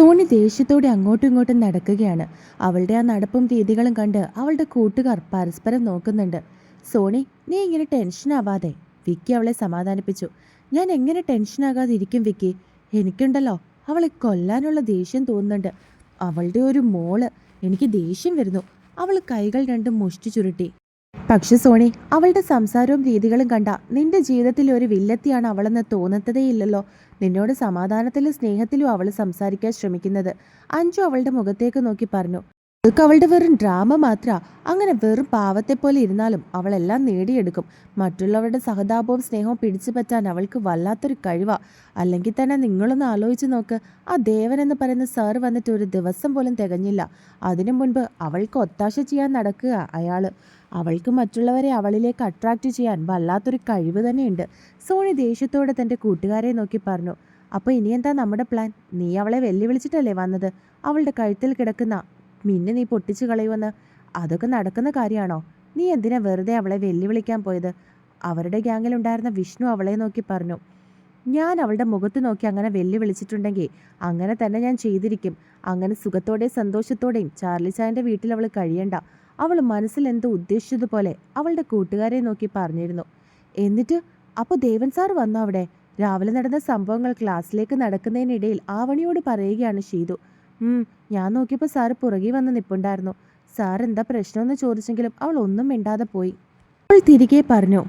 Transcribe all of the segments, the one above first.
Sony ദേഷ്യത്തോടെ അങ്ങോട്ടും ഇങ്ങോട്ടും നടക്കുകയാണ്. അവളുടെ ആ നടപ്പും രീതികളും കണ്ട് അവളുടെ കൂട്ടുകാർ പരസ്പരം നോക്കുന്നുണ്ട്. സോണി, നീ ഇങ്ങനെ ടെൻഷനാവാതെ, വിക്കി അവളെ സമാധാനിപ്പിച്ചു. ഞാൻ എങ്ങനെ ടെൻഷനാകാതെ ഇരിക്കും വിക്കി? എനിക്കുണ്ടല്ലോ അവളെ കൊല്ലാനുള്ള ദേഷ്യം തോന്നുന്നുണ്ട്. അവളുടെ ഒരു മോള്, എനിക്ക് ദേഷ്യം വരുന്നു. അവൾ കൈകൾ രണ്ടും മുഷ്ടി ചുരുട്ടി. പക്ഷെ സോണി, അവളുടെ സംസാരവും രീതികളും കണ്ട നിന്റെ ജീവിതത്തിൽ ഒരു വില്ലത്തിയാണ് അവളെന്ന് തോന്നത്തതേയില്ലല്ലോ. നിന്നോട് സമാധാനത്തിലും സ്നേഹത്തിലും അവൾ സംസാരിക്കാൻ ശ്രമിക്കുന്നത്. അഞ്ജു അവളുടെ മുഖത്തേക്ക് നോക്കി പറഞ്ഞു. അവൾക്ക് അവളുടെ വെറും ഡ്രാമ മാത്ര. അങ്ങനെ വെറും പാവത്തെ പോലെ ഇരുന്നാലും അവളെല്ലാം നേടിയെടുക്കും. മറ്റുള്ളവരുടെ സഹതാപവും സ്നേഹവും പിടിച്ചു പറ്റാൻ അവൾക്ക് വല്ലാത്തൊരു കഴിവാ. അല്ലെങ്കിൽ തന്നെ നിങ്ങളൊന്ന് ആലോചിച്ച് നോക്ക്. ആ ദേവൻ എന്ന് പറയുന്ന സാറ് വന്നിട്ട് ഒരു ദിവസം പോലും തികഞ്ഞില്ല. അതിനു മുൻപ് അവൾക്ക് ഒത്താശ ചെയ്യാൻ നടക്കുക അയാള്. അവൾക്ക് മറ്റുള്ളവരെ അവളിലേക്ക് അട്രാക്റ്റ് ചെയ്യാൻ വല്ലാത്തൊരു കഴിവ് തന്നെയുണ്ട്. സോണി ദേഷ്യത്തോടെ തൻ്റെ കൂട്ടുകാരെ നോക്കി പറഞ്ഞു. അപ്പോൾ ഇനിയെന്താ നമ്മുടെ പ്ലാൻ? നീ അവളെ വെല്ലുവിളിച്ചിട്ടല്ലേ വന്നത്? അവളുടെ കഴുത്തിൽ കിടക്കുന്ന മിന്നെ നീ പൊട്ടിച്ചു കളയുമെന്ന്. അതൊക്കെ നടക്കുന്ന കാര്യമാണോ? നീ എന്തിനാ വെറുതെ അവളെ വെല്ലുവിളിക്കാൻ പോയത്? അവരുടെ ഗ്യാങ്ങിലുണ്ടായിരുന്ന വിഷ്ണു അവളെ നോക്കി പറഞ്ഞു. ഞാൻ അവളുടെ മുഖത്ത് നോക്കി അങ്ങനെ വെല്ലുവിളിച്ചിട്ടുണ്ടെങ്കിൽ അങ്ങനെ തന്നെ ഞാൻ ചെയ്തിരിക്കും. അങ്ങനെ സുഖത്തോടെയും സന്തോഷത്തോടെയും ചാർലി ചായൻ്റെ വീട്ടിൽ അവൾ കഴിയണ്ട. അവൾ മനസ്സിൽ എന്തോ ഉദ്ദേശിച്ചതുപോലെ അവളുടെ കൂട്ടുകാരെ നോക്കി പറഞ്ഞിരുന്നു. എന്നിട്ട് അപ്പോൾ ദേവൻ സാർ വന്നു അവിടെ. രാവിലെ നടന്ന സംഭവങ്ങൾ ക്ലാസ്സിലേക്ക് നടക്കുന്നതിനിടയിൽ ആവണിയോട് പറയുകയാണ് ഷീതു. ഞാൻ നോക്കിയപ്പോൾ സാറ് പുറകെ വന്ന് നിൽപ്പുണ്ടായിരുന്നു. സാർ എന്താ പ്രശ്നമെന്ന് ചോദിച്ചെങ്കിലും അവൾ ഒന്നും മിണ്ടാതെ പോയി. അവൾ തിരികെ പറഞ്ഞു.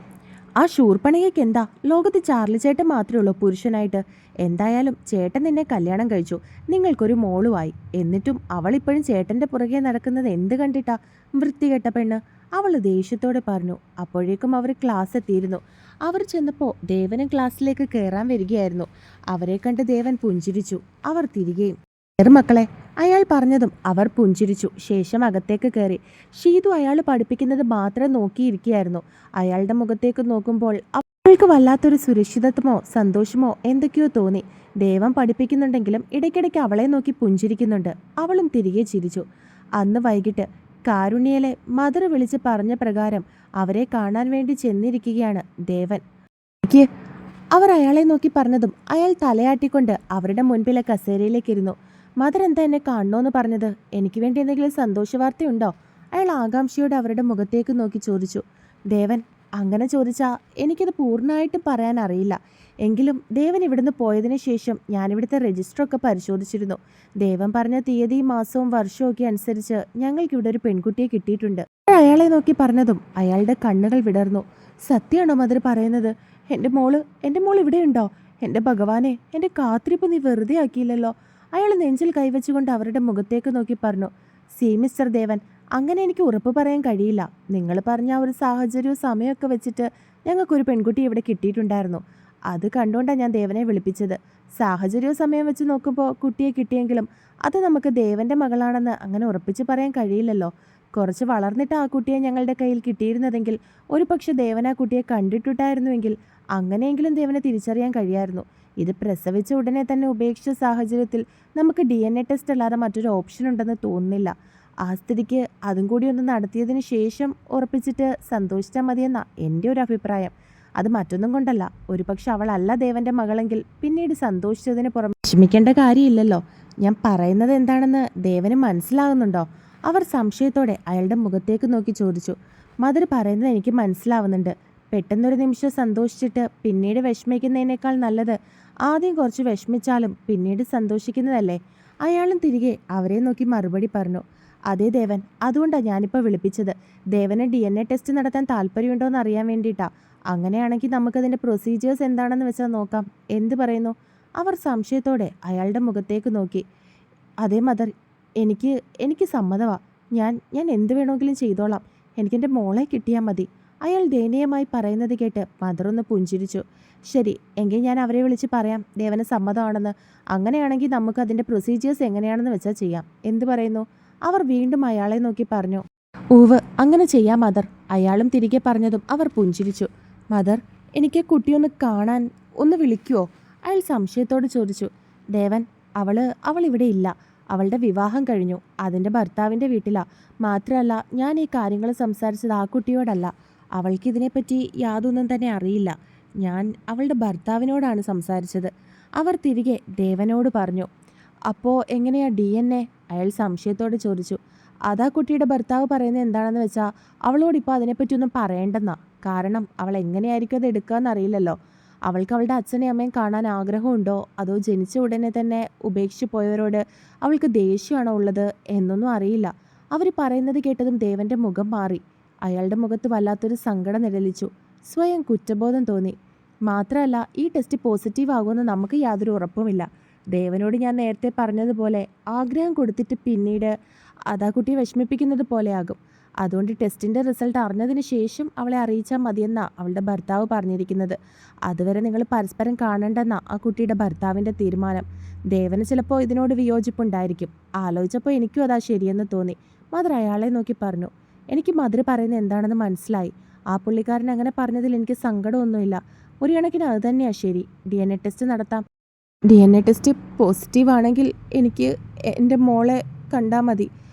ആ ശൂർപ്പണകയ്ക്ക് എന്താ? ലോകത്ത് ചാർലി ചേട്ടൻ മാത്രമേ ഉള്ളൂ പുരുഷനായിട്ട്. എന്തായാലും ചേട്ടൻ നിന്നെ കല്യാണം കഴിച്ചു, നിങ്ങൾക്കൊരു മോളുമായി. എന്നിട്ടും അവൾ ഇപ്പോഴും ചേട്ടൻ്റെ പുറകെ നടക്കുന്നത് എന്ത് കണ്ടിട്ടാ? വൃത്തികെട്ട പെണ്ണ്, അവൾ ദേഷ്യത്തോടെ പറഞ്ഞു. അപ്പോഴേക്കും അവർ ക്ലാസ് എത്തിയിരുന്നു. അവർ ചെന്നപ്പോൾ ദേവനും ക്ലാസ്സിലേക്ക് കയറാൻ വരികയായിരുന്നു. അവരെ കണ്ട് ദേവൻ പുഞ്ചിരിച്ചു. അവർ തിരികെയും. മക്കളെ, അയാൾ പറഞ്ഞതും അവർ പുഞ്ചിരിച്ചു. ശേഷം അകത്തേക്ക് കയറി. ഷീതു അയാൾ പഠിപ്പിക്കുന്നത് മാത്രം നോക്കിയിരിക്കുകയായിരുന്നു. അയാളുടെ മുഖത്തേക്ക് നോക്കുമ്പോൾ അവൾക്ക് വല്ലാത്തൊരു സുരക്ഷിതത്വമോ സന്തോഷമോ എന്തൊക്കെയോ തോന്നി. ദേവൻ പഠിപ്പിക്കുന്നുണ്ടെങ്കിലും ഇടയ്ക്കിടയ്ക്ക് അവളെ നോക്കി പുഞ്ചിരിക്കുന്നുണ്ട്. അവളും തിരികെ ചിരിച്ചു. അന്ന് വൈകിട്ട് കാരുണ്യയിലെ മദർ വിളിച്ച് പറഞ്ഞ പ്രകാരം അവരെ കാണാൻ വേണ്ടി ചെന്നിരിക്കുകയാണ് ദേവൻ. അവർ അയാളെ നോക്കി പറഞ്ഞതും അയാൾ തലയാട്ടിക്കൊണ്ട് അവരുടെ മുൻപിലെ കസേരയിലേക്കിരുന്നു. മദർ എന്താ എന്നെ കാണണോന്ന് പറഞ്ഞത്? എനിക്ക് വേണ്ടി എന്തെങ്കിലും സന്തോഷ വാർത്തയുണ്ടോ? അയാൾ ആകാംക്ഷയോടെ അവരുടെ മുഖത്തേക്ക് നോക്കി ചോദിച്ചു. ദേവൻ, അങ്ങനെ ചോദിച്ചാൽ എനിക്കത് പൂർണ്ണമായിട്ടും പറയാൻ അറിയില്ല. എങ്കിലും ദേവൻ ഇവിടുന്ന് പോയതിനു ശേഷം ഞാനിവിടുത്തെ രജിസ്റ്ററൊക്കെ പരിശോധിച്ചിരുന്നു. ദേവൻ പറഞ്ഞ തീയതിയും മാസവും വർഷവും ഒക്കെ അനുസരിച്ച് ഞങ്ങൾക്കിവിടെ ഒരു പെൺകുട്ടിയെ കിട്ടിയിട്ടുണ്ട്. അയാളെ നോക്കി പറഞ്ഞതും അയാളുടെ കണ്ണുകൾ വിടർന്നു. സത്യമാണോ മദർ പറയുന്നത്? എൻ്റെ മോൾ ഇവിടെയുണ്ടോ? എൻ്റെ ഭഗവാനെ, എൻ്റെ കാത്തിരിപ്പ് നീ വെറുതെ ആക്കിയില്ലല്ലോ. അയാൾ നെഞ്ചിൽ കൈവച്ചുകൊണ്ട് അവരുടെ മുഖത്തേക്ക് നോക്കി പറഞ്ഞു. സി മിസ്റ്റർ ദേവൻ, അങ്ങനെ എനിക്ക് ഉറപ്പ് പറയാൻ കഴിയില്ല. നിങ്ങൾ പറഞ്ഞ ഒരു സാഹചര്യവും സമയമൊക്കെ വെച്ചിട്ട് ഞങ്ങൾക്കൊരു പെൺകുട്ടി ഇവിടെ കിട്ടിയിട്ടുണ്ടായിരുന്നു. അത് കണ്ടുകൊണ്ടാണ് ഞാൻ ദേവനെ വിളിപ്പിച്ചത്. സാഹചര്യവും സമയം വെച്ച് നോക്കുമ്പോൾ കുട്ടിയെ കിട്ടിയെങ്കിലും അത് നമുക്ക് ദേവൻ്റെ മകളാണെന്ന് അങ്ങനെ ഉറപ്പിച്ച് പറയാൻ കഴിയില്ലല്ലോ. കുറച്ച് വളർന്നിട്ട് ആ കുട്ടിയെ ഞങ്ങളുടെ കയ്യിൽ കിട്ടിയിരുന്നതെങ്കിൽ ഒരു പക്ഷെ ദേവൻ ആ കുട്ടിയെ കണ്ടിട്ടുണ്ടായിരുന്നുവെങ്കിൽ അങ്ങനെയെങ്കിലും ദേവനെ തിരിച്ചറിയാൻ കഴിയായിരുന്നു. ഇത് പ്രസവിച്ച ഉടനെ തന്നെ ഉപേക്ഷിച്ച സാഹചര്യത്തിൽ നമുക്ക് DNA ടെസ്റ്റ് അല്ലാതെ മറ്റൊരു ഓപ്ഷൻ ഉണ്ടെന്ന് തോന്നുന്നില്ല. ആ സ്ഥിതിക്ക് അതും കൂടി ഒന്ന് നടത്തിയതിന് ശേഷം ഉറപ്പിച്ചിട്ട് സന്തോഷിച്ചാൽ മതിയെന്നാ എൻ്റെ ഒരു അഭിപ്രായം. അത് മറ്റൊന്നും കൊണ്ടല്ല. ഒരുപക്ഷെ അവളല്ല ദേവൻ്റെ മകളെങ്കിൽ പിന്നീട് സന്തോഷിച്ചതിന് പുറമെ വിഷമിക്കേണ്ട കാര്യമില്ലല്ലോ. ഞാൻ പറയുന്നത് എന്താണെന്ന് ദേവന് മനസ്സിലാകുന്നുണ്ടോ? അവർ സംശയത്തോടെ അയാളുടെ മുഖത്തേക്ക് നോക്കി ചോദിച്ചു. മദർ പറയുന്നത് എനിക്ക് മനസ്സിലാവുന്നുണ്ട്. പെട്ടെന്നൊരു നിമിഷം സന്തോഷിച്ചിട്ട് പിന്നീട് വിഷമിക്കുന്നതിനേക്കാൾ നല്ലത് ആദ്യം കുറച്ച് വിഷമിച്ചാലും പിന്നീട് സന്തോഷിക്കുന്നതല്ലേ? അയാളും തിരികെ അവരെ നോക്കി മറുപടി പറഞ്ഞു. അതേ ദേവൻ, അതുകൊണ്ടാണ് ഞാനിപ്പോൾ വിളിപ്പിച്ചത്. ദേവന് DNA ടെസ്റ്റ് നടത്താൻ താല്പര്യമുണ്ടോ എന്ന് അറിയാൻ വേണ്ടിയിട്ടാ. അങ്ങനെയാണെങ്കിൽ നമുക്കതിൻ്റെ പ്രൊസീജിയേഴ്സ് എന്താണെന്ന് വെച്ചാൽ നോക്കാം. എന്ത് പറയുന്നു? അവർ സംശയത്തോടെ അയാളുടെ മുഖത്തേക്ക് നോക്കി. അതേ മദർ, എനിക്ക് സമ്മതമാണ്. ഞാൻ എന്ത് വേണമെങ്കിലും ചെയ്തോളാം. എനിക്കെൻ്റെ മോളെ കിട്ടിയാൽ മതി. അയാൾ ദയനീയമായി പറയുന്നത് കേട്ട് മദർ ഒന്ന് പുഞ്ചിരിച്ചു. ശരി, എങ്കിൽ ഞാൻ അവരെ വിളിച്ച് പറയാം ദേവന് സമ്മതമാണെന്ന്. അങ്ങനെയാണെങ്കിൽ നമുക്ക് അതിൻ്റെ പ്രൊസീജിയേഴ്സ് എങ്ങനെയാണെന്ന് വെച്ചാൽ ചെയ്യാം. എന്ത് പറയുന്നു? അവർ വീണ്ടും അയാളെ നോക്കി പറഞ്ഞു. ഊവ്, അങ്ങനെ ചെയ്യാം മദർ. അയാളും തിരികെ പറഞ്ഞതും അവർ പുഞ്ചിരിച്ചു. മദർ, എനിക്ക് കുട്ടിയൊന്ന് കാണാൻ ഒന്ന് വിളിക്കുമോ? അയാൾ സംശയത്തോട് ചോദിച്ചു. ദേവൻ, അവൾ ഇവിടെ ഇല്ല. അവളുടെ വിവാഹം കഴിഞ്ഞു. അതിൻ്റെ ഭർത്താവിൻ്റെ വീട്ടിലാണ്. മാത്രമല്ല, ഞാൻ ഈ കാര്യങ്ങൾ സംസാരിച്ചത് ആ കുട്ടിയോടല്ല. അവൾക്കിതിനെപ്പറ്റി യാതൊന്നും തന്നെ അറിയില്ല. ഞാൻ അവളുടെ ഭർത്താവിനോടാണ് സംസാരിച്ചത്. അവർ തിരികെ ദേവനോട് പറഞ്ഞു. അപ്പോൾ എങ്ങനെയാ DNA? അയാൾ സംശയത്തോടെ ചോദിച്ചു. അതാ കുട്ടിയുടെ ഭർത്താവ് പറയുന്നത് എന്താണെന്ന് വെച്ചാൽ അവളോടിപ്പോൾ അതിനെപ്പറ്റിയൊന്നും പറയേണ്ടെന്നാ. കാരണം അവൾ എങ്ങനെയായിരിക്കും അത് എടുക്കുകയെന്ന് അറിയില്ലല്ലോ. അവൾക്ക് അവളുടെ അച്ഛനെയും അമ്മയും കാണാൻ ആഗ്രഹമുണ്ടോ, അതോ ജനിച്ച ഉടനെ തന്നെ ഉപേക്ഷിച്ച് പോയവരോട് അവൾക്ക് ദേഷ്യമാണോ ഉള്ളത് എന്നൊന്നും അറിയില്ല. അവർ പറയുന്നത് കേട്ടതും ദേവൻ്റെ മുഖം മാറി. അയാളുടെ മുഖത്ത് വല്ലാത്തൊരു സങ്കടം നിഴലിച്ചു. സ്വയം കുറ്റബോധം തോന്നി. മാത്രമല്ല, ഈ ടെസ്റ്റ് പോസിറ്റീവ് ആകുമെന്ന് നമുക്ക് യാതൊരു ഉറപ്പുമില്ല. ദേവനോട് ഞാൻ നേരത്തെ പറഞ്ഞതുപോലെ ആഗ്രഹം കൊടുത്തിട്ട് പിന്നീട് അതാ കുട്ടിയെ വിഷമിപ്പിക്കുന്നത് പോലെയാകും. അതുകൊണ്ട് ടെസ്റ്റിൻ്റെ റിസൾട്ട് അറിഞ്ഞതിന് ശേഷം അവളെ അറിയിച്ചാൽ മതിയെന്നാണ് അവളുടെ ഭർത്താവ് പറഞ്ഞിരിക്കുന്നത്. അതുവരെ നിങ്ങൾ പരസ്പരം കാണണ്ടെന്നാണ് ആ കുട്ടിയുടെ ഭർത്താവിൻ്റെ തീരുമാനം. ദേവന് ചിലപ്പോൾ ഇതിനോട് വിയോജിപ്പുണ്ടായിരിക്കും. ആലോചിച്ചപ്പോൾ എനിക്കും അതാ ശരിയെന്ന് തോന്നി. മദർ അയാളെ നോക്കി പറഞ്ഞു. എനിക്ക് മദർ പറയുന്നത് എന്താണെന്ന് മനസ്സിലായി. ആ പുള്ളിക്കാരൻ അങ്ങനെ പറഞ്ഞതിൽ എനിക്ക് സങ്കടമൊന്നുമില്ല. ഒരു കണക്കിന് അത് തന്നെയാണ് ശരി. DNA ടെസ്റ്റ് നടത്താം. DNA ടെസ്റ്റ് പോസിറ്റീവ് ആണെങ്കിൽ എനിക്ക് എൻ്റെ മോളെ കണ്ടാൽ മതി.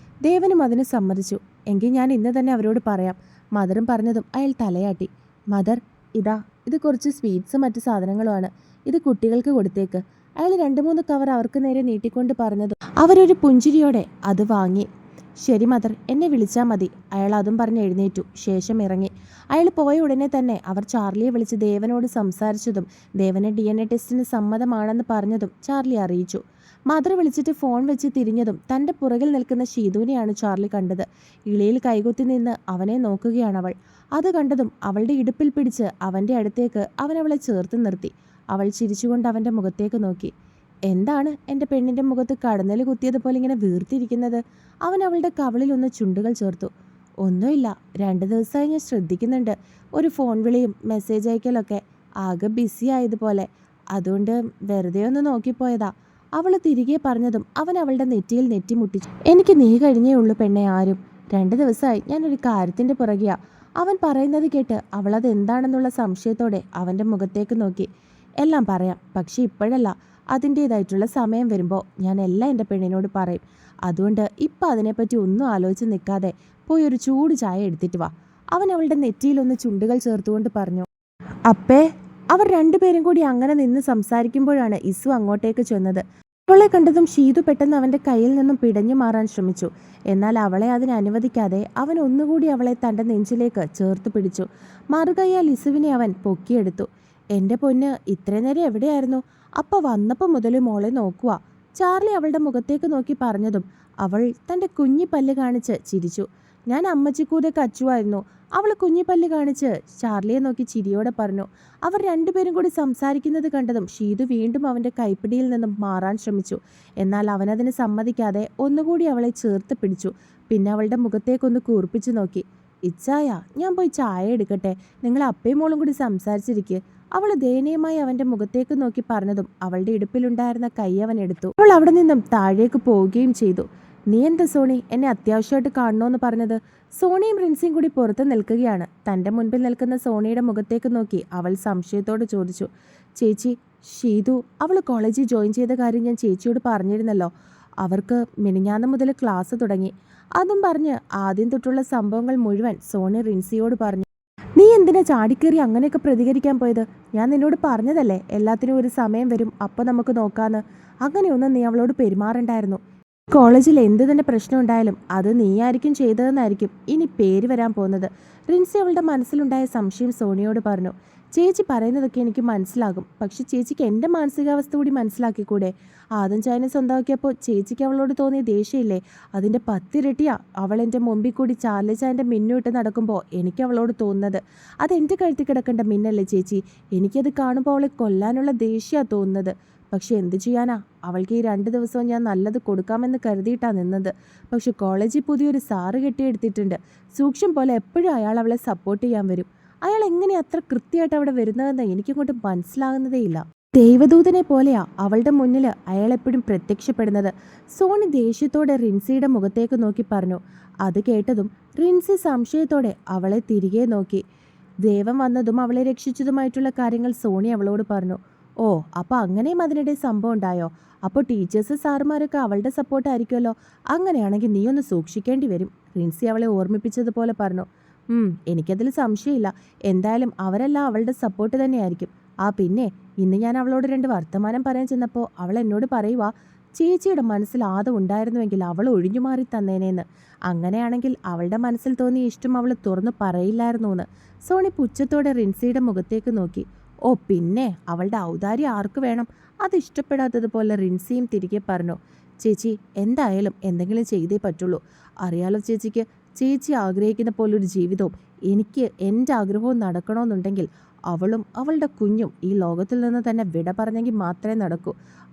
ദേവനും അതിന് സമ്മതിച്ചു. എങ്കിൽ ഞാൻ ഇന്ന് തന്നെ അവരോട് പറയാം. മദറും പറഞ്ഞതും അയാൾ തലയാട്ടി. മദർ, ഇത് കുറച്ച് സ്വീറ്റ്സും മറ്റു സാധനങ്ങളുമാണ്. ഇത് കുട്ടികൾക്ക് കൊടുത്തേക്ക്. അയാൾ 2-3 കവർ അവർക്ക് നേരെ നീട്ടിക്കൊണ്ട് പറഞ്ഞതും അവരൊരു പുഞ്ചിരിയോടെ അത് വാങ്ങി. ശരി മദർ, എന്നെ വിളിച്ചാൽ മതി. അയാൾ അതും പറഞ്ഞ് എഴുന്നേറ്റു. ശേഷം ഇറങ്ങി. അയാൾ പോയ ഉടനെ തന്നെ അവർ ചാർലിയെ വിളിച്ച് ദേവനോട് സംസാരിച്ചതും ദേവന് DNA ടെസ്റ്റിന് സമ്മതമാണെന്ന് പറഞ്ഞതും ചാർലി അറിയിച്ചു. മദർ വിളിച്ചിട്ട് ഫോൺ വെച്ച് തിരിഞ്ഞതും തൻ്റെ പുറകിൽ നിൽക്കുന്ന ഷീതുവിനെയാണ് ചാർലി കണ്ടത്. ഇളയിൽ കൈകുത്തി നിന്ന് അവനെ നോക്കുകയാണവൾ. അത് കണ്ടതും അവളുടെ ഇടുപ്പിൽ പിടിച്ച് അവൻ്റെ അടുത്തേക്ക് അവൻ അവളെ ചേർത്ത് നിർത്തി. അവൾ ചിരിച്ചുകൊണ്ട് അവൻ്റെ മുഖത്തേക്ക് നോക്കി. എന്താണ് എൻ്റെ പെണ്ണിൻ്റെ മുഖത്ത് കടന്നൽ കുത്തിയതുപോലെ ഇങ്ങനെ വീർത്തിരിക്കുന്നത്? അവൻ അവളുടെ കവിളിൽ ചുണ്ടുകൾ ചേർത്തു. ഒന്നുമില്ല, 2 ദിവസമായി ഞാൻ ശ്രദ്ധിക്കുന്നുണ്ട്. ഒരു ഫോൺ വിളിയും മെസ്സേജ് അയക്കലൊക്കെ. ആകെ ബിസി ആയതുപോലെ. അതുകൊണ്ട് വെറുതെ ഒന്ന് നോക്കിപ്പോയതാ. അവൾ തിരികെ പറഞ്ഞതും അവൻ അവളുടെ നെറ്റിയിൽ നെറ്റിമുട്ടിച്ചു. എനിക്ക് നീ കഴിഞ്ഞേ ഉള്ളൂ പെണ്ണെ ആരും. 2 ദിവസമായി ഞാനൊരു കാര്യത്തിൻ്റെ പുറകെയാ. അവൻ പറയുന്നത് കേട്ട് അവളത് എന്താണെന്നുള്ള സംശയത്തോടെ അവൻ്റെ മുഖത്തേക്ക് നോക്കി. എല്ലാം പറയാം, പക്ഷെ ഇപ്പോഴല്ല. അതിൻ്റേതായിട്ടുള്ള സമയം വരുമ്പോൾ ഞാൻ എല്ലാം എൻ്റെ പെണ്ണിനോട് പറയും. അതുകൊണ്ട് ഇപ്പം അതിനെപ്പറ്റി ഒന്നും ആലോചിച്ച് നിൽക്കാതെ പോയി ഒരു ചൂട് ചായ എടുത്തിട്ട് വാ. അവൻ അവളുടെ നെറ്റിയിലൊന്ന് ചുണ്ടുകൾ ചേർത്തുകൊണ്ട് പറഞ്ഞു. അപ്പേ. അവർ 2 പേരും കൂടി അങ്ങനെ നിന്ന് സംസാരിക്കുമ്പോഴാണ് ഇസു അങ്ങോട്ടേക്ക് ചെന്നത്. അവളെ കണ്ടതും ഷീതു പെട്ടെന്ന് അവൻ്റെ കയ്യിൽ നിന്നും പിടഞ്ഞു മാറാൻ ശ്രമിച്ചു. എന്നാൽ അവളെ അതിന് അനുവദിക്കാതെ അവൻ ഒന്നുകൂടി അവളെ തൻ്റെ നെഞ്ചിലേക്ക് ചേർത്ത് പിടിച്ചു. മറുകൈയാൽ ഇസുവിനെ അവൻ പൊക്കിയെടുത്തു. എൻ്റെ പൊന്ന്, ഇത്രയും നേരം എവിടെയായിരുന്നു? അപ്പോൾ വന്നപ്പോൾ മുതൽ മോളെ നോക്കുക. ചാർലി അവളുടെ മുഖത്തേക്ക് നോക്കി പറഞ്ഞതും അവൾ തൻ്റെ കുഞ്ഞിപ്പല്ല് കാണിച്ച് ചിരിച്ചു. ഞാൻ അമ്മച്ചിക്കൂടെ കച്ചുവായിരുന്നു. അവൾ കുഞ്ഞിപ്പല്ല് കാണിച്ച് ചാർലിയെ നോക്കി ചിരിയോടെ പറഞ്ഞു. അവർ 2 പേരും കൂടി സംസാരിക്കുന്നത് കണ്ടതും ഷീതു വീണ്ടും അവൻ്റെ കൈപ്പിടിയിൽ നിന്നും മാറാൻ ശ്രമിച്ചു. എന്നാൽ അവനതിന് സമ്മതിക്കാതെ ഒന്നുകൂടി അവളെ ചേർത്ത് പിടിച്ചു. പിന്നെ അവളുടെ മുഖത്തേക്കൊന്ന് കൂർപ്പിച്ചു നോക്കി. ഇച്ചായ, ഞാൻ പോയി ചായ എടുക്കട്ടെ. നിങ്ങൾ അപ്പയും മോളും കൂടി സംസാരിച്ചിരിക്കുക. അവൾ ദയനീയമായി അവൻ്റെ മുഖത്തേക്ക് നോക്കി പറഞ്ഞതും അവളുടെ ഇടുപ്പിലുണ്ടായിരുന്ന കൈ അവൻ എടുത്തു. അവൾ അവിടെ നിന്നും താഴേക്ക് പോവുകയും ചെയ്തു. നീ എന്താ സോണി എന്നെ അത്യാവശ്യമായിട്ട് കാണണമെന്ന് പറഞ്ഞത്? സോണിയും റിൻസിയും കൂടി പുറത്ത് നിൽക്കുകയാണ്. തൻ്റെ മുൻപിൽ നിൽക്കുന്ന സോണിയുടെ മുഖത്തേക്ക് നോക്കി അവൾ സംശയത്തോട് ചോദിച്ചു. ചേച്ചി, ഷീതു അവൾ കോളേജിൽ ജോയിൻ ചെയ്ത കാര്യം ഞാൻ ചേച്ചിയോട് പറഞ്ഞിരുന്നല്ലോ. അവർക്ക് മിനിഞ്ഞാന്ന് മുതൽ ക്ലാസ് തുടങ്ങി. അതും പറഞ്ഞ് ആദ്യം തൊട്ടുള്ള സംഭവങ്ങൾ മുഴുവൻ സോണി റിൻസിയോട് പറഞ്ഞു. നീ എന്തിനാ ചാടിക്കേറി അങ്ങനെയൊക്കെ പ്രതികരിക്കാൻ പോയത്? ഞാൻ നിന്നോട് പറഞ്ഞതല്ലേ എല്ലാത്തിനും ഒരു സമയം വരും, അപ്പോൾ നമുക്ക് നോക്കാന്ന്. അങ്ങനെയൊന്നും നീ അവളോട് പെരുമാറണ്ടായിരുന്നു. കോളേജിൽ എന്ത് തന്നെ പ്രശ്നം ഉണ്ടായാലും അത് നീയായിരിക്കും ചെയ്തതെന്നായിരിക്കും ഇനി പേര് വരാൻ പോകുന്നത്. റിൻസി അവളുടെ മനസ്സിലുണ്ടായ സംശയം സോണിയോട് പറഞ്ഞു. ചേച്ചി പറയുന്നതൊക്കെ എനിക്ക് മനസ്സിലാകും. പക്ഷെ ചേച്ചിക്ക് എൻ്റെ മാനസികാവസ്ഥ കൂടി മനസ്സിലാക്കിക്കൂടെ? ആദ്യം ചായനെ സ്വന്തമാക്കിയപ്പോൾ ചേച്ചിക്ക് അവളോട് തോന്നിയ ദേഷ്യമില്ലേ, അതിൻ്റെ 10 ഇരട്ടിയാ അവൾ എൻ്റെ മുമ്പിൽ കൂടി ചാർലി ചായൻ്റെ മിന്നുവിട്ട് നടക്കുമ്പോൾ എനിക്ക് അവളോട് തോന്നുന്നത്. അതെൻ്റെ കഴുത്തിൽ കിടക്കേണ്ട മിന്നല്ലേ ചേച്ചി? എനിക്കത് കാണുമ്പോൾ അവളെ കൊല്ലാനുള്ള ദേഷ്യമാണ് തോന്നുന്നത്. പക്ഷെ എന്ത് ചെയ്യാനാ? അവൾക്ക് ഈ 2 ദിവസവും ഞാൻ നല്ലത് കൊടുക്കാമെന്ന് കരുതിയിട്ടാണ് നിന്നത്. പക്ഷെ കോളേജിൽ പുതിയൊരു സാറ് കെട്ടിയെടുത്തിട്ടുണ്ട്. സൂക്ഷ്മം പോലെ എപ്പോഴും അയാൾ അവളെ സപ്പോർട്ട് ചെയ്യാൻ വരും. അയാൾ എങ്ങനെ അത്ര കൃത്യമായിട്ട് അവിടെ വരുന്നതെന്ന് എനിക്കങ്ങോട്ട് മനസ്സിലാകുന്നതേയില്ല. ദൈവദൂതനെ പോലെയാ അവളുടെ മുന്നിൽ അയാൾ എപ്പോഴും പ്രത്യക്ഷപ്പെടുന്നത്. സോണി ദേഷ്യത്തോടെ റിൻസിയുടെ മുഖത്തേക്ക് നോക്കി പറഞ്ഞു. അത് കേട്ടതും റിൻസി സംശയത്തോടെ അവളെ തിരികെ നോക്കി. ദേവൻ വന്നതും അവളെ രക്ഷിച്ചതുമായിട്ടുള്ള കാര്യങ്ങൾ സോണി അവളോട് പറഞ്ഞു. ഓ, അപ്പോൾ അങ്ങനെയും അതിനിടെ സംഭവം ഉണ്ടായോ? അപ്പോൾ ടീച്ചേഴ്സ് സാറുമാരൊക്കെ അവളുടെ സപ്പോർട്ടായിരിക്കുമല്ലോ. അങ്ങനെയാണെങ്കിൽ നീ ഒന്ന് സൂക്ഷിക്കേണ്ടി വരും, റിൻസി അവളെ ഓർമ്മിപ്പിച്ചതുപോലെ പറഞ്ഞു. എനിക്കതിൽ സംശയമില്ല. എന്തായാലും അവരെല്ലാം അവളുടെ സപ്പോർട്ട് തന്നെയായിരിക്കും. പിന്നെ ഇന്ന് ഞാൻ അവളോട് 2 വർത്തമാനം പറയാൻ ചെന്നപ്പോൾ അവൾ എന്നോട് പറയുക, ചേച്ചിയുടെ മനസ്സിൽ ആദം ഉണ്ടായിരുന്നുവെങ്കിൽ അവൾ ഒഴിഞ്ഞു മാറി തന്നേനേന്ന്. അങ്ങനെയാണെങ്കിൽ അവളുടെ മനസ്സിൽ തോന്നിയ ഇഷ്ടം അവൾ തുറന്നു പറയില്ലായിരുന്നു എന്ന് സോണി പുച്ഛത്തോടെ റിൻസിയുടെ മുഖത്തേക്ക് നോക്കി. ഓ പിന്നെ അവളുടെ ഔദാര്യം ആർക്ക് വേണം? അത് ഇഷ്ടപ്പെടാത്തതുപോലെ റിൻസിയും തിരികെ പറഞ്ഞു. ചേച്ചി എന്തായാലും എന്തെങ്കിലും ചെയ്തേ പറ്റുള്ളൂ. അറിയാലോ ചേച്ചിക്ക്, ചേച്ചി ആഗ്രഹിക്കുന്ന പോലൊരു ജീവിതവും എനിക്ക് എൻ്റെ ആഗ്രഹവും നടക്കണമെന്നുണ്ടെങ്കിൽ അവളും അവളുടെ കുഞ്ഞും ഈ ലോകത്തിൽ നിന്ന് തന്നെ വിട പറഞ്ഞെങ്കിൽ മാത്രമേ നടക്കൂ.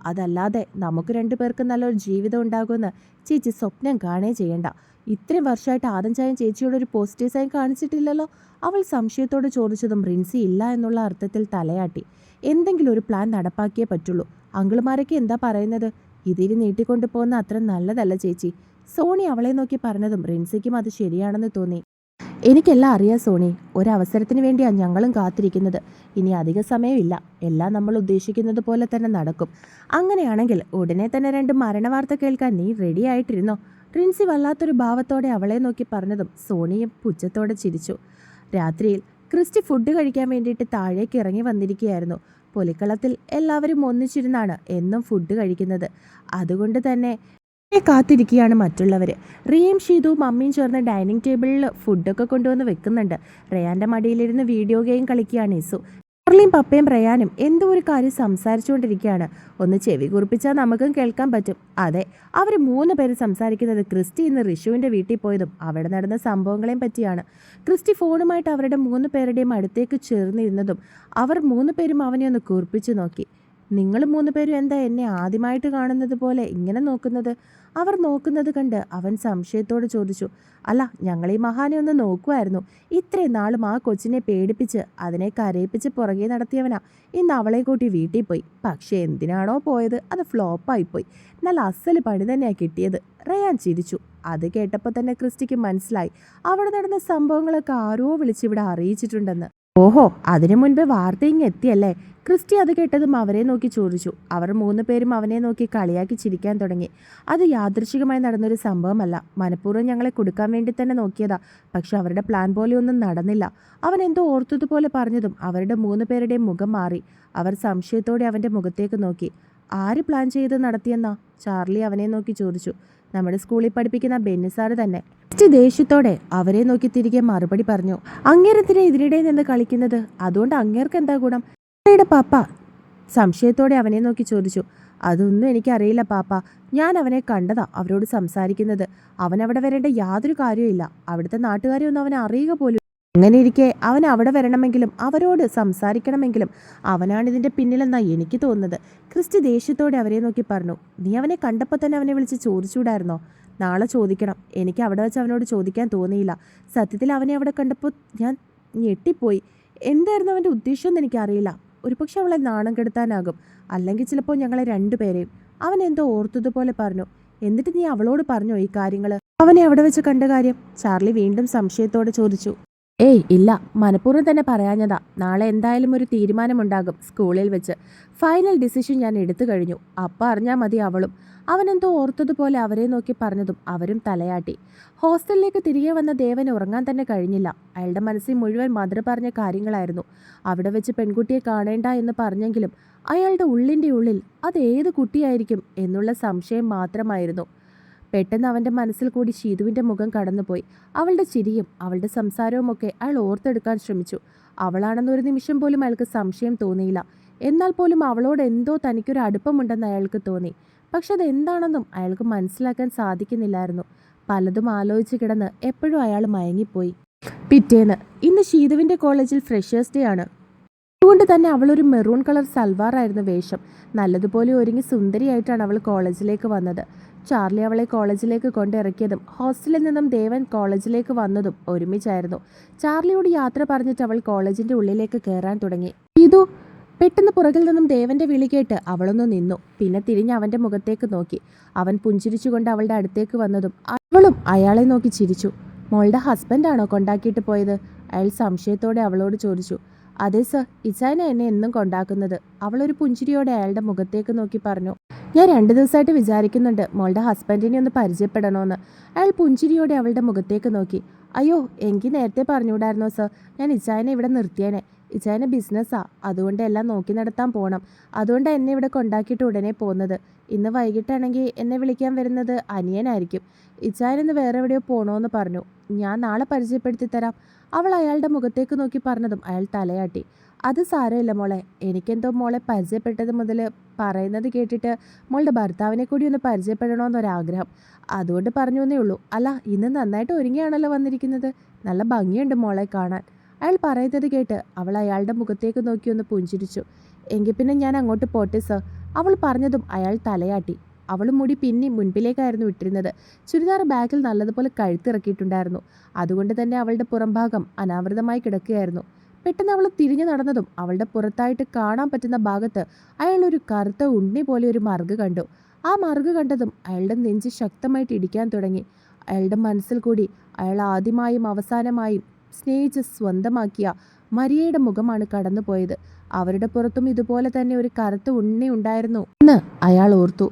അതല്ലാതെ നമുക്ക് രണ്ടുപേർക്ക് നല്ലൊരു ജീവിതം ഉണ്ടാകുമെന്ന് ചേച്ചി സ്വപ്നം കാണേ ചെയ്യണ്ട. ഇത്രയും വർഷമായിട്ട് ആദം ചായൻ ചേച്ചിയോട് ഒരു പോസിറ്റീവ് സൈൻ കാണിച്ചിട്ടില്ലല്ലോ. അവൾ സംശയത്തോട് ചോദിച്ചതും റിൻസി ഇല്ല എന്നുള്ള അർത്ഥത്തിൽ തലയാട്ടി. എന്തെങ്കിലും ഒരു പ്ലാൻ നടപ്പാക്കിയേ പറ്റുള്ളൂ. അങ്കിളുമാരൊക്കെ എന്താ പറയുന്നത്? ഇതിരി നീട്ടിക്കൊണ്ടു പോകുന്ന അത്ര നല്ലതല്ല ചേച്ചി. സോണി അവളെ നോക്കി പറഞ്ഞതും റിൻസിക്കും അത് ശരിയാണെന്ന് തോന്നി. എനിക്കെല്ലാം അറിയാം സോണി, ഒരവസരത്തിന് വേണ്ടിയാണ് ഞങ്ങളും കാത്തിരിക്കുന്നത്. ഇനി അധിക സമയമില്ല, എല്ലാം നമ്മൾ ഉദ്ദേശിക്കുന്നത് പോലെ തന്നെ നടക്കും. അങ്ങനെയാണെങ്കിൽ ഉടനെ തന്നെ 2 മരണവാർത്ത കേൾക്കാൻ നീ റെഡി ആയിട്ടിരുന്നോ? റിൻസി വല്ലാത്തൊരു ഭാവത്തോടെ അവളെ നോക്കി പറഞ്ഞതും സോണിയും പുച്ഛത്തോടെ ചിരിച്ചു. രാത്രിയിൽ ക്രിസ്റ്റി ഫുഡ് കഴിക്കാൻ വേണ്ടിയിട്ട് താഴേക്ക് ഇറങ്ങി വന്നിരിക്കുകയായിരുന്നു. പുലിക്കളത്തിൽ എല്ലാവരും ഒന്നിച്ചിരുന്നാണ് എന്നും ഫുഡ് കഴിക്കുന്നത്. അതുകൊണ്ട് തന്നെ കാത്തിരിക്കുകയാണ് മറ്റുള്ളവർ. റിയയും ഷീതുവും അമ്മയും ചേർന്ന് ഡൈനിങ് ടേബിളിൽ ഫുഡൊക്കെ കൊണ്ടുവന്ന് വെക്കുന്നുണ്ട്. റയാൻ്റെ മടിയിലിരുന്ന് വീഡിയോ ഗെയിം കളിക്കുകയാണ് ഇസു. ചാർലിയും പപ്പയും റയാനും എന്തോ ഒരു കാര്യം സംസാരിച്ചുകൊണ്ടിരിക്കുകയാണ്. ഒന്ന് ചെവി കുറിപ്പിച്ചാൽ നമുക്കും കേൾക്കാൻ പറ്റും. അതെ, അവർ 3 പേര് സംസാരിക്കുന്നത് ക്രിസ്റ്റി ഇന്ന് ഋഷുവിൻ്റെ വീട്ടിൽ പോയതും അവിടെ നടന്ന സംഭവങ്ങളെയും പറ്റിയാണ്. ക്രിസ്റ്റി ഫോണുമായിട്ട് അവരുടെ 3 പേരുടെയും അടുത്തേക്ക് ചേർന്നിരുന്നതും അവർ 3 പേരും അവനെ ഒന്ന് കുറിപ്പിച്ചു നോക്കി. നിങ്ങൾ 3 പേരും എന്താ എന്നെ ആദ്യമായിട്ട് കാണുന്നത് പോലെ ഇങ്ങനെ നോക്കുന്നത്? അവർ നോക്കുന്നത് കണ്ട് അവൻ സംശയത്തോട് ചോദിച്ചു. അല്ല, ഞങ്ങൾ ഈ മഹാനെ ഒന്ന് നോക്കുമായിരുന്നു. ഇത്രയും നാളും ആ കൊച്ചിനെ പേടിപ്പിച്ച് അതിനെ കരയിപ്പിച്ച് പുറകെ നടത്തിയവനാ ഇന്ന് അവളെ കൂട്ടി വീട്ടിൽ പോയി. പക്ഷേ എന്തിനാണോ പോയത് അത് ഫ്ലോപ്പായിപ്പോയി. നല്ല അസല് പണി തന്നെയാണ് കിട്ടിയത്. റയാൻ ചിരിച്ചു. അത് കേട്ടപ്പോൾ തന്നെ ക്രിസ്റ്റിക്ക് മനസ്സിലായി അവിടെ നടന്ന സംഭവങ്ങളൊക്കെ ആരോ വിളിച്ചിവിടെ അറിയിച്ചിട്ടുണ്ടെന്ന്. ഓഹോ, അതിനു മുൻപ് വാർത്ത ഇങ്ങ് എത്തിയല്ലേ? ക്രിസ്റ്റി അത് കേട്ടതും അവരെ നോക്കി ചോദിച്ചു. അവർ 3 പേരും അവനെ നോക്കി കളിയാക്കി ചിരിക്കാൻ തുടങ്ങി. അത് യാദൃശികമായി നടന്നൊരു സംഭവമല്ല. മനഃപൂർവ്വം ഞങ്ങളെ കൊടുക്കാൻ വേണ്ടി തന്നെ നോക്കിയതാ. പക്ഷെ അവരുടെ പ്ലാൻ പോലെ ഒന്നും നടന്നില്ല. അവൻ എന്തോ ഓർത്തതുപോലെ പറഞ്ഞതും അവരുടെ 3 പേരുടെയും മുഖം മാറി. അവർ സംശയത്തോടെ അവൻ്റെ മുഖത്തേക്ക് നോക്കി. ആര് പ്ലാൻ ചെയ്ത് നടത്തിയെന്നാ? ചാർലി അവനെ നോക്കി ചോദിച്ചു. നമ്മുടെ സ്കൂളിൽ പഠിപ്പിക്കുന്ന ബെന്നി സാറ് തന്നെ. ദേഷ്യത്തോടെ അവരെ നോക്കി തിരികെ മറുപടി പറഞ്ഞു. അങ്ങേരത്തിന് ഇതിനിടെ നിന്ന് കളിക്കുന്നത്? അതുകൊണ്ട് അങ്ങേർക്ക് എന്താ ഗുണം? പാപ്പ സംശയത്തോടെ അവനെ നോക്കി ചോദിച്ചു. അതൊന്നും എനിക്കറിയില്ല പാപ്പ. ഞാൻ അവനെ കണ്ടതാ അവരോട് സംസാരിക്കുന്നത്. അവൻ അവിടെ വരേണ്ട യാതൊരു കാര്യമില്ല. അവിടുത്തെ നാട്ടുകാരെ ഒന്നും അവനെ അറിയുക പോലും. അങ്ങനെ ഇരിക്കെ അവൻ അവിടെ വരണമെങ്കിലും അവരോട് സംസാരിക്കണമെങ്കിലും അവനാണ് ഇതിൻ്റെ പിന്നിലെന്നാണ് എനിക്ക് തോന്നുന്നത്. ക്രിസ്റ്റി ദേഷ്യത്തോടെ അവരെ നോക്കി പറഞ്ഞു. നീ അവനെ കണ്ടപ്പോൾ തന്നെ അവനെ വിളിച്ച് ചോദിച്ചുകൂടായിരുന്നോ? നാളെ ചോദിക്കണം. എനിക്ക് അവിടെ വെച്ച് അവനോട് ചോദിക്കാൻ തോന്നിയില്ല. സത്യത്തിൽ അവനെ അവിടെ കണ്ടപ്പോൾ ഞാൻ ഞെട്ടിപ്പോയി. എന്തായിരുന്നു അവൻ്റെ ഉദ്ദേശം എന്ന് എനിക്കറിയില്ല. ഒരുപക്ഷെ അവളെ നാണം കെടുത്താനാകും, അല്ലെങ്കിൽ ചിലപ്പോൾ ഞങ്ങളെ 2 പേരെയും. അവൻ എന്തോ ഓർത്തതുപോലെ പറഞ്ഞു. എന്നിട്ട് നീ അവളോട് പറഞ്ഞോ ഈ കാര്യങ്ങൾ? അവനെ അവിടെ വെച്ച് കണ്ട കാര്യം? ചാർലി വീണ്ടും സംശയത്തോടെ ചോദിച്ചു. ഏയ് ഇല്ല, മനഃപൂർവ്വം തന്നെ പറയാഞ്ഞതാ. നാളെ എന്തായാലും ഒരു തീരുമാനമുണ്ടാകും സ്കൂളിൽ വെച്ച്. ഫൈനൽ ഡിസിഷൻ ഞാൻ എടുത്തു കഴിഞ്ഞു. അപ്പം അറിഞ്ഞാൽ മതി അവളും. അവനെന്തോ ഓർത്തതുപോലെ അവരെ നോക്കി പറഞ്ഞതും അവരും തലയാട്ടി. ഹോസ്റ്റലിലേക്ക് തിരികെ വന്ന ദേവന് ഉറങ്ങാൻ തന്നെ കഴിഞ്ഞില്ല. അയാളുടെ മനസ്സിൽ മുഴുവൻ മദർ പറഞ്ഞ കാര്യങ്ങളായിരുന്നു. അവിടെ വെച്ച് പെൺകുട്ടിയെ കാണേണ്ട എന്ന് പറഞ്ഞെങ്കിലും അയാളുടെ ഉള്ളിൻ്റെ ഉള്ളിൽ അത് ഏത് കുട്ടിയായിരിക്കും എന്നുള്ള സംശയം മാത്രമായിരുന്നു. പെട്ടെന്ന് അവൻ്റെ മനസ്സിൽ കൂടി ഷീതുവിൻ്റെ മുഖം കടന്നുപോയി. അവളുടെ ചിരിയും അവളുടെ സംസാരവുമൊക്കെ അയാൾ ഓർത്തെടുക്കാൻ ശ്രമിച്ചു. അവളാണെന്നൊരു നിമിഷം പോലും അയാൾക്ക് സംശയം തോന്നിയില്ല. എന്നാൽ പോലും അവളോട് എന്തോ തനിക്കൊരു അടുപ്പമുണ്ടെന്ന് അയാൾക്ക് തോന്നി. പക്ഷെ അതെന്താണെന്നും അയാൾക്ക് മനസ്സിലാക്കാൻ സാധിക്കുന്നില്ലായിരുന്നു. പലതും ആലോചിച്ച് കിടന്ന് എപ്പോഴും അയാൾ മയങ്ങിപ്പോയി. പിറ്റേന്ന് ഇന്ന് ഷീതുവിൻ്റെ കോളേജിൽ ഫ്രഷേഴ്സ് ഡേ ആണ്. അതുകൊണ്ട് തന്നെ അവളൊരു മെറൂൺ കളർ സൽവാറായിരുന്നു വേഷം. നല്ലതുപോലെ ഒരുങ്ങി സുന്ദരിയായിട്ടാണ് അവൾ കോളേജിലേക്ക് വന്നത്. ചാർലി അവളെ കോളേജിലേക്ക് കൊണ്ടിറക്കിയതും ഹോസ്റ്റലിൽ നിന്നും ദേവൻ കോളേജിലേക്ക് വന്നതും ഒരുമിച്ചായിരുന്നു. ചാർലിയോട് യാത്ര പറഞ്ഞിട്ട് അവൾ കോളേജിൻ്റെ ഉള്ളിലേക്ക് കയറാൻ തുടങ്ങി. ഇതു പെട്ടെന്ന് പുറകിൽ നിന്നും ദേവന്റെ വിളി കേട്ട് അവളൊന്ന് നിന്നു. പിന്നെ തിരിഞ്ഞ് അവൻ്റെ മുഖത്തേക്ക് നോക്കി. അവൻ പുഞ്ചിരിച്ചുകൊണ്ട് അവളുടെ അടുത്തേക്ക് വന്നതും അവളും അയാളെ നോക്കി ചിരിച്ചു. മോളുടെ ഹസ്ബൻഡാണോ കൊണ്ടാക്കിയിട്ട് പോയത്? അയാൾ സംശയത്തോടെ അവളോട് ചോദിച്ചു. അതെ സർ, ഇച്ചായന എന്നെ എന്നും കൊണ്ടാക്കുന്നത്. അവളൊരു പുഞ്ചിരിയോടെ അയാളുടെ മുഖത്തേക്ക് നോക്കി പറഞ്ഞു. ഞാൻ 2 ദിവസമായിട്ട് വിചാരിക്കുന്നുണ്ട് മോളുടെ ഹസ്ബൻഡിനെ ഒന്ന് പരിചയപ്പെടണമെന്ന്. അയാൾ പുഞ്ചിരിയോടെ അവളുടെ മുഖത്തേക്ക് നോക്കി. അയ്യോ, എനിക്ക് നേരത്തെ പറഞ്ഞുകൂടായിരുന്നോ സർ? ഞാൻ ഇച്ചായനെ ഇവിടെ നിർത്തിയേനെ. ഇച്ചായന് ബിസിനസ്സാ, അതുകൊണ്ട് എല്ലാം നോക്കി നടത്താൻ പോകണം. അതുകൊണ്ട് എന്നെ ഇവിടെ കൊണ്ടാക്കിയിട്ട് ഉടനെ പോകുന്നത്. ഇന്ന് വൈകിട്ടാണെങ്കിൽ എന്നെ വിളിക്കാൻ വരുന്നത് അനിയനായിരിക്കും. ഇച്ചായനിന്ന് വേറെ എവിടെയോ പോകണമെന്ന് പറഞ്ഞു. ഞാൻ നാളെ പരിചയപ്പെടുത്തി തരാം. അവൾ അയാളുടെ മുഖത്തേക്ക് നോക്കി പറഞ്ഞതും അയാൾ തലയാട്ടി. അത് സാരമില്ല മോളെ. എനിക്കെന്തോ മോളെ പരിചയപ്പെട്ടത് മുതൽ പറയുന്നത് കേട്ടിട്ട് മോളുടെ ഭർത്താവിനെ കൂടി ഒന്ന് പരിചയപ്പെടണമെന്നൊരാഗ്രഹം. അതുകൊണ്ട് പറഞ്ഞു എന്നേ ഉള്ളൂ. അല്ല, ഇന്ന് നന്നായിട്ട് ഒരുങ്ങിയാണല്ലോ വന്നിരിക്കുന്നത്. നല്ല ഭംഗിയുണ്ട് മോളെ കാണാൻ. അയാൾ പറയുന്നത് കേട്ട് അവൾ അയാളുടെ മുഖത്തേക്ക് നോക്കി ഒന്ന് പുഞ്ചിരിച്ചു. എങ്കിൽ പിന്നെ ഞാൻ അങ്ങോട്ട് പോട്ടെ സർ. അവൾ പറഞ്ഞതും അയാൾ തലയാട്ടി. അവൾ മുടി പിന്നി മുൻപിലേക്കായിരുന്നു ഇട്ടിരുന്നത്. ചുരിദാർ ബാഗിൽ നല്ലതുപോലെ കഴുത്തിറക്കിയിട്ടുണ്ടായിരുന്നു. അതുകൊണ്ട് തന്നെ അവളുടെ പുറംഭാഗം അനാവൃതമായി കിടക്കുകയായിരുന്നു. പെട്ടെന്ന് അവൾ തിരിഞ്ഞു നടന്നതും അവളുടെ പുറത്തായിട്ട് കാണാൻ പറ്റുന്ന ഭാഗത്ത് അയാൾ ഒരു കറുത്ത ഉണ്ണി പോലെ ഒരു മറുക് കണ്ടു. ആ മറുക് കണ്ടതും അയാളുടെ നെഞ്ച് ശക്തമായിട്ട് ഇടിക്കാൻ തുടങ്ങി. അയാളുടെ മനസ്സിൽ കൂടി അയാൾ ആദ്യമായും അവസാനമായും സ്നേഹിച്ച് സ്വന്തമാക്കിയ മരിയയുടെ മുഖമാണ് കടന്നുപോയത്. അവരുടെ പുറത്തും ഇതുപോലെ തന്നെ ഒരു കറുത്ത ഉണ്ണി ഉണ്ടായിരുന്നു എന്ന് അയാൾ ഓർത്തു.